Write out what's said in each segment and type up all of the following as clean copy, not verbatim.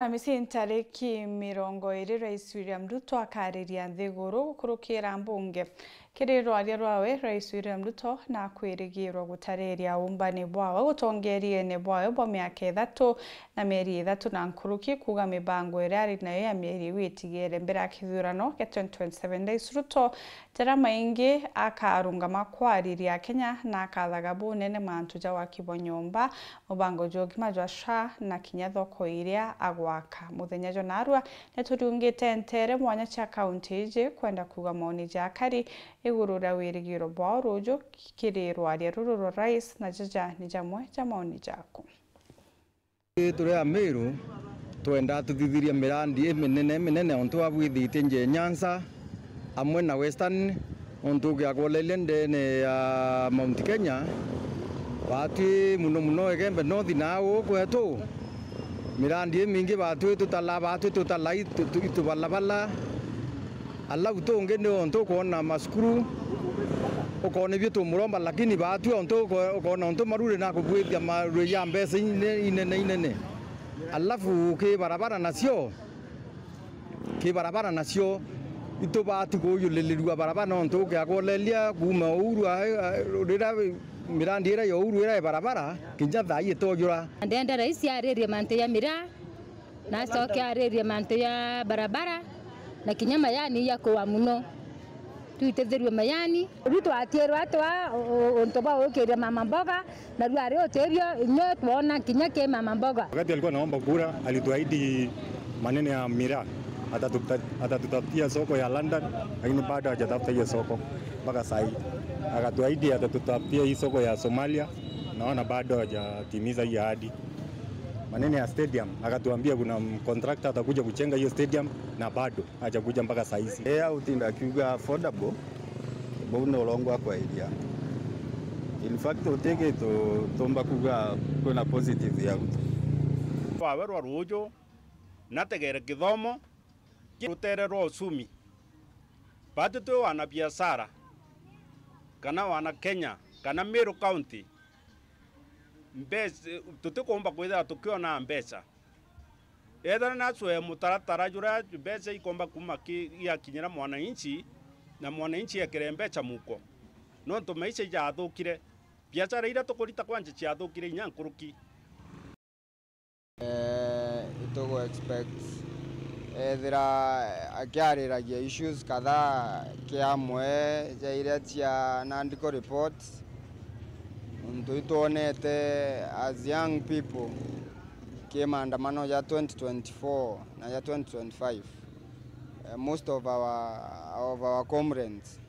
Amisi tariki mirongo iri Rais William Ruto akariria nthiguru gukurukira mbunge kiriro aria rwawe Rais William Ruto na kwirigirwo gutariria umbani bwawe gutongerie ne bwawe bwa miaka 3 na mieri 3 na nkuruki kuga mibango iri ari nayo ya mieri witigire mbere akithurano ya 2027 Rais Ruto tera maingi akarungama kwariria Kenya na akathaga bunene mantu ja wakibonyomba mubango jogima jwa na kinya thoko iria agwaka muthenya jo narua neturiungite ntere mwanya cha county je kwenda kuga maoni jakari igurura wirigiro bwa rojo kiriro aria rururo rais na jaja ni jamwe cha maoni jako turi amiru twenda tuthithiria mirandi minene onto abwithite nje Nyanza amwe na Western onto gyagolele ndene ya Mount Kenya wati muno egembe north nawo kwetu mirandi mingi batu tutalai tubalabala alla utonge ne onto kona maskuru ukone bitu muromba lakini batu onto kona onto marure na kubwithia maru ya mbesa inene alafu ke barabara nasio ito batu ko yulelirwa barabara onto gyagolelia kuma urwa rira mirandi ira yo uru ira barabara kinja thai tojura ndenda rais aririe manto ya mira na soke aririe manto ya barabara na kinyama yani yako wa muno tuitethirwe mayani Ruto atierwa atwa ontoba okeria mama mboga na ruari oterio nyo tuona kinya ke mama mboga. Wakati alikuwa naomba kura alituahidi maneno ya mira atatutafutia soko ya London, lakini bado hajatafuta hiyo soko mpaka sasa. Akatuahidi atatutafutia hii soko ya Somalia, naona bado hajatimiza hii ahadi. Maneno ya stadium akatuambia kuna contractor atakuja kujenga hiyo stadium na bado hajakuja mpaka sasa hizi. Utinda kiuga affordable bono longo kwa area. In fact utege to tomba kuga kuna positive ya Ruto. Wawerwa rujo nategere kithomo rutererwo usumi bado tu wana biashara kana wana Kenya kana Meru County mbese tutikomba kwitha tukiona mbesa ethana natwe mutaratara jura mbesa ikomba kumaki ya kinyira mwananchi na mwananchi ekere mbecha muko no tumeisha jathukire biashara ira tukurita kwanje ciathukire inyankuruki itogo expect thira akiariragia issues kadhaa kiamwe jaire cia nandiko reports tuonete as young people maandamano ya 2024 na ya 2025 most of our comrades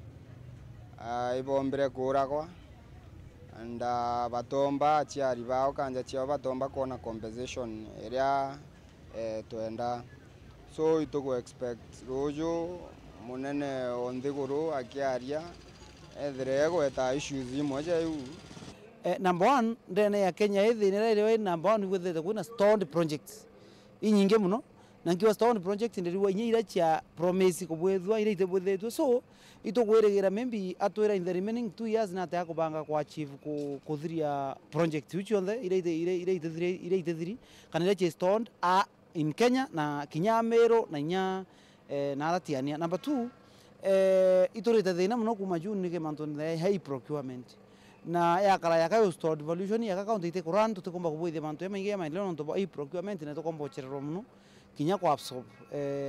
ibombire kuragwa and batomba aciari bao kanja ciao batomba kona compensation area tuenda so itugo expect rojo munene onthiguru akiaria ethire gweta issues imwe jau. Number one, ndene ya Kenya hithi nire number one gwethete kuna stoned projects inyinge muno na nkiwa stoned project ndiriwa inyira cha promise kubwethwa ire itebwethetwe so itogweregira maybe atwira in the remaining 2 years na ta kubanga kwa achieve kuthiria project uchi onthe ire itethiri kana ire cha stoned in Kenya na Kinyamero na nya na Aratiania. Number 2 itorete thina muno kuma June nige manto high procurement na yakala yakayo store devolution yakakaunti ite kuran tukomba kubwithia mantu emaingi maendeleo nto high procurement na tukomba cherero muno kinya kwa absorb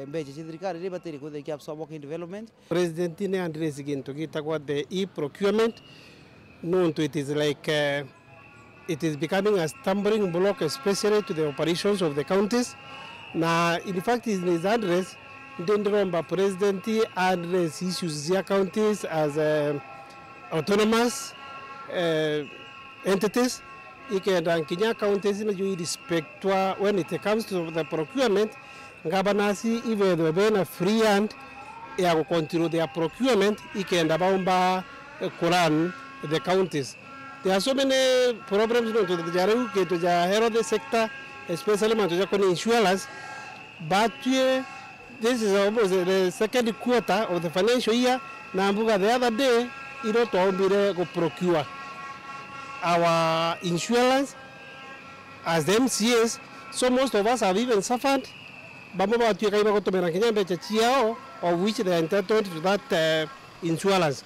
mbeje thirikari ri bateri kutheki absorb working development. President ne address gintu gitagwa the e-procurement no it is like it is becoming a stumbling block especially to the operations of the counties. Na in fact in his address ndendromba president address issues ya counties as autonomous entities ikenda Kenya counties na you respect when it comes to the procurement ngabanasi ivethe bena free hand ya ku control their procurement ikenda baumba kuran the counties. There are so many problems to the jaru ke to ja health sector especially man to ja con insurance but this is almost the second quarter of the financial year na mbuga the other day iro tombire go procure our insurance as the MCAs So most of us have even suffered. Bamo ba tuya kaiba ko tumera kinya mbecha chiao, of which they are entitled to that insurance.